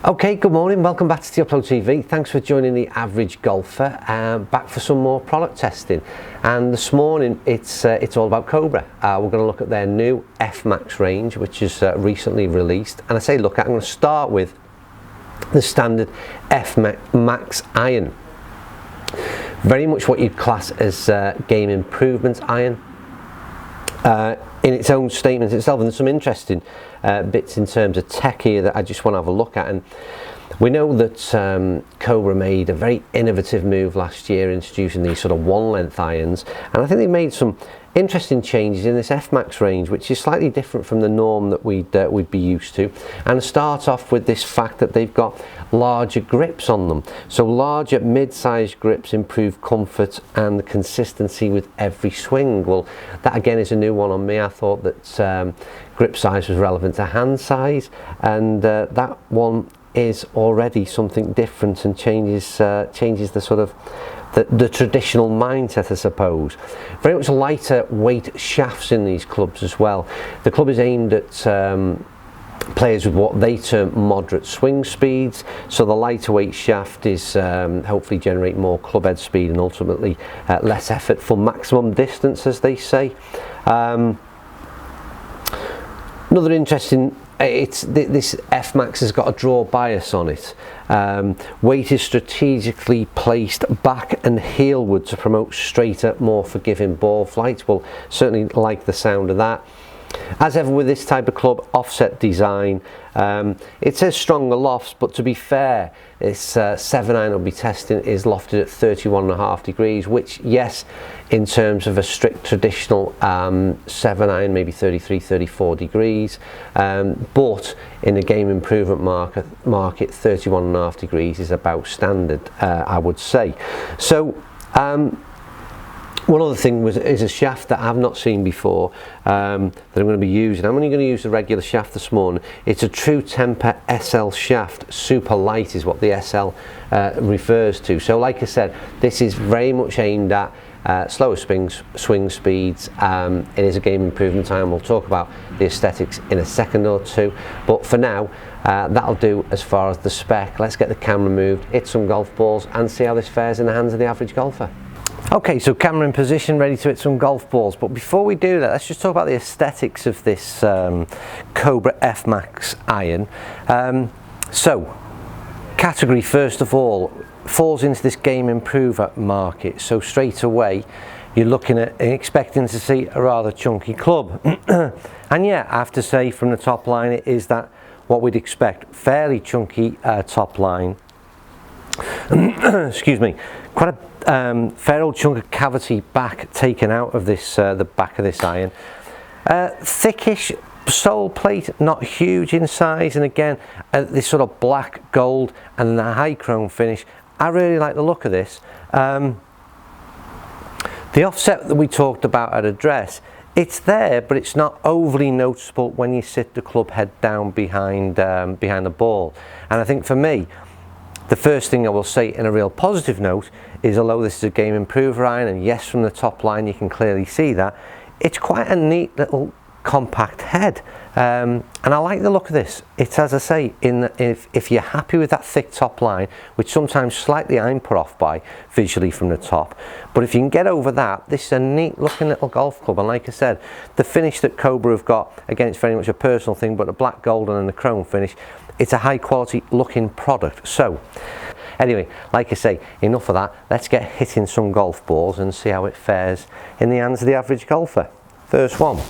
Okay, good morning, welcome back to Untitled TV. Thanks for joining the average golfer. Back for some more product testing, and this morning it's all about Cobra. We're going to look at their new F Max range, which is recently released. And I say look at, I'm going to start with the standard F Max iron. Very much what you'd class as game improvement iron. In its own statement itself, and there's some interesting bits in terms of tech here that I just want to have a look at. And we know that Cobra made a very innovative move last year, introducing these sort of one length irons, and I think they made some interesting changes in this F Max range, which is slightly different from the norm that we'd be used to. And start off with this fact that they've got larger grips on them. So larger mid-sized grips improve comfort and consistency with every swing. Well, that again is a new one on me. I thought that grip size was relevant to hand size, and that one is already something different and changes the sort of the traditional mindset, I suppose. Very much lighter weight shafts in these clubs as well. The club is aimed at players with what they term moderate swing speeds, so the lighter weight shaft is hopefully generate more club head speed and ultimately less effort for maximum distance, as they say. Another interesting, this F Max has got a draw bias on it. Weight is strategically placed back and heelward to promote straighter, more forgiving ball flight. We'll certainly like the sound of that. As ever with this type of club, offset design. It says stronger lofts, but to be fair, this 7 iron will be testing is lofted at 31.5 degrees, which, yes, in terms of a strict traditional 7 iron, maybe 33, 34 degrees, but in the game improvement market 31.5 degrees is about standard, I would say. So one other thing is a shaft that I've not seen before that I'm going to be using. I'm only going to use the regular shaft this morning. It's a True Temper SL shaft. Super light is what the SL refers to. So like I said, this is very much aimed at slower swing speeds. It is a game improvement time. We'll talk about the aesthetics in a second or two. But for now, that'll do as far as the spec. Let's get the camera moved, hit some golf balls and see how this fares in the hands of the average golfer. Okay, so camera in position, ready to hit some golf balls. But before we do that, let's just talk about the aesthetics of this Cobra F Max iron. So, category first of all, falls into this game improver market. So straight away, you're looking at and expecting to see a rather chunky club. And yeah, I have to say from the top line, it is that what we'd expect. Fairly chunky top line. Excuse me. Quite a fair old chunk of cavity back taken out of this, the back of this iron. Thickish sole plate, not huge in size, and again this sort of black gold and the high chrome finish. I really like the look of this. The offset that we talked about at address, it's there, but it's not overly noticeable when you sit the club head down behind the ball. And I think for me, the first thing I will say in a real positive note is, although this is a game improver iron, and yes, from the top line you can clearly see that, it's quite a neat little compact head. And I like the look of this. It's, as I say, if you're happy with that thick top line, which sometimes slightly I'm put off by visually from the top, but if you can get over that, this is a neat looking little golf club. And like I said, the finish that Cobra have got, again, it's very much a personal thing, but the black golden and the chrome finish, it's a high quality looking product. So anyway, like I say, enough of that. Let's get hitting some golf balls and see how it fares in the hands of the average golfer. First one.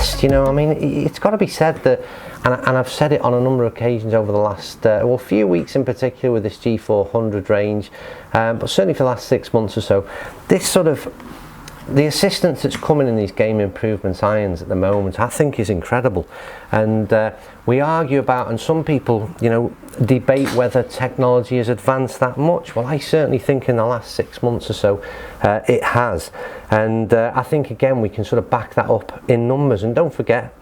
best, you know. I mean, it's got to be said that, and I've said it on a number of occasions over the last well, few weeks in particular with this G400 range, but certainly for the last 6 months or so, this sort of the assistance that's coming in these game improvements irons at the moment, I think, is incredible. And we argue about, and some people, you know, debate whether technology has advanced that much. Well, I certainly think in the last 6 months or so it has. And I think, again, we can sort of back that up in numbers. And don't forget,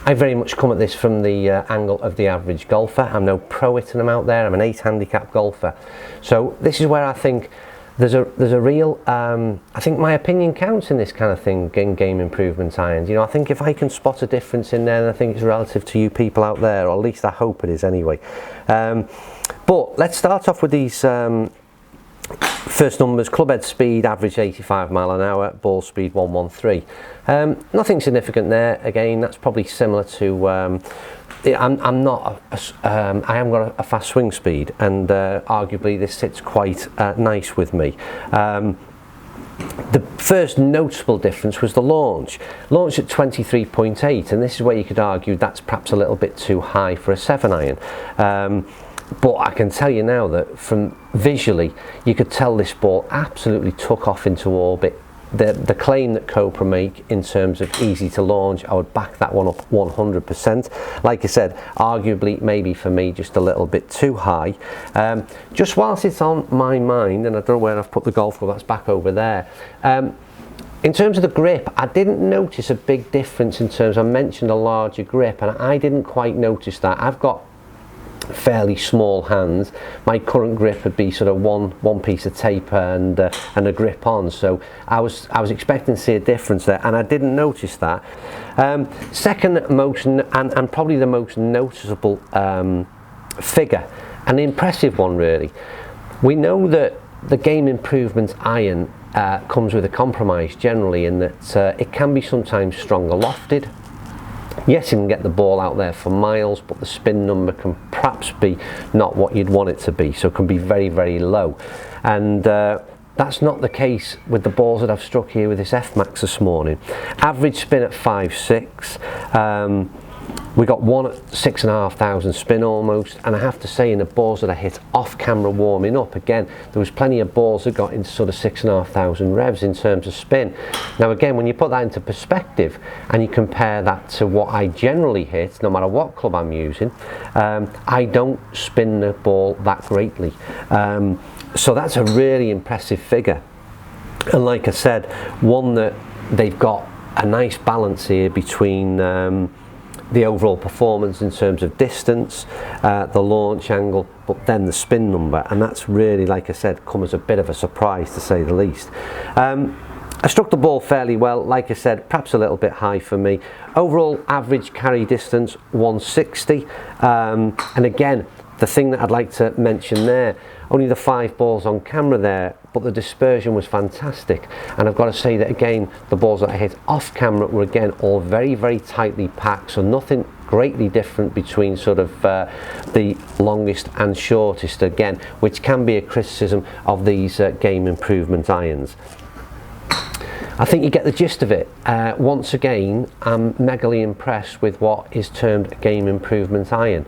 I very much come at this from the angle of the average golfer. I'm no pro hitting them out there. I'm an 8 handicap golfer. So this is where I think there's a real, I think my opinion counts in this kind of thing, in game improvement irons. You know, I think if I can spot a difference in there, then I think it's relative to you people out there, or at least I hope it is anyway. But let's start off with these first numbers. Club head speed, average 85 mile an hour, ball speed 113. Nothing significant there. Again, that's probably similar to, I'm not, I am got a fast swing speed, and arguably this sits quite nice with me. The first noticeable difference was the launch. Launched at 23.8, and this is where you could argue that's perhaps a little bit too high for a 7 iron. But I can tell you now that from visually, you could tell this ball absolutely took off into orbit. The claim that Cobra make in terms of easy to launch, I would back that one up 100%. Like I said, arguably maybe for me just a little bit too high. Just whilst it's on my mind, and I don't know where I've put the golf club, that's back over there. In terms of the grip, I didn't notice a big difference in terms, I mentioned a larger grip, and I didn't quite notice that. I've got fairly small hands. My current grip would be sort of one piece of taper and a grip on, so I was expecting to see a difference there, and I didn't notice that. Second motion, and probably the most noticeable figure, an impressive one really. We know that the game improvement iron comes with a compromise generally, in that it can be sometimes stronger lofted. Yes, you can get the ball out there for miles, but the spin number can perhaps be not what you'd want it to be, so it can be very, very low. And that's not the case with the balls that I've struck here with this F Max this morning. Average spin at 5.6. We got one at 6,500 spin almost, and I have to say, in the balls that I hit off camera warming up, again, there was plenty of balls that got into sort of 6,500 revs in terms of spin. Now again, when you put that into perspective and you compare that to what I generally hit, no matter what club I'm using, I don't spin the ball that greatly. So that's a really impressive figure. And like I said, one that they've got a nice balance here between the overall performance in terms of distance, the launch angle, but then the spin number, and that's really, like I said, come as a bit of a surprise to say the least. I struck the ball fairly well, like I said, perhaps a little bit high for me. Overall average carry distance 160, and again, the thing that I'd like to mention there, only the 5 balls on camera there, but the dispersion was fantastic. And I've got to say that again, the balls that I hit off camera were again all very, very tightly packed, so nothing greatly different between sort of the longest and shortest, again, which can be a criticism of these game improvement irons. I think you get the gist of it. Once again, I'm megally impressed with what is termed a game improvement iron.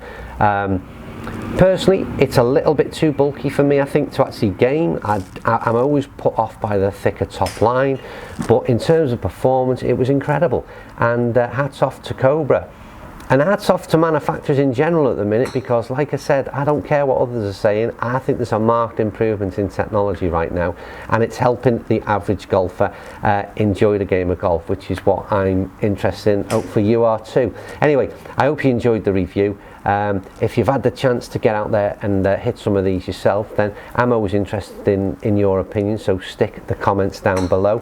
Personally, it's a little bit too bulky for me, I think, to actually game. I'm always put off by the thicker top line, but in terms of performance, it was incredible. And hats off to Cobra. And hats off to manufacturers in general at the minute, because like I said, I don't care what others are saying. I think there's a marked improvement in technology right now, and it's helping the average golfer enjoy the game of golf, which is what I'm interested in. Hopefully you are too. Anyway, I hope you enjoyed the review. If you've had the chance to get out there and hit some of these yourself, then I'm always interested in your opinion, so stick the comments down below.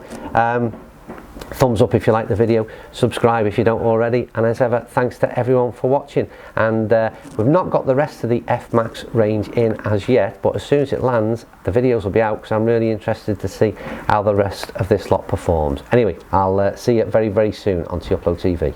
Thumbs up if you like the video, subscribe if you don't already, and as ever, thanks to everyone for watching. And we've not got the rest of the F Max range in as yet, but as soon as it lands, the videos will be out, because I'm really interested to see how the rest of this lot performs. Anyway, I'll see you very, very soon on Upload TV.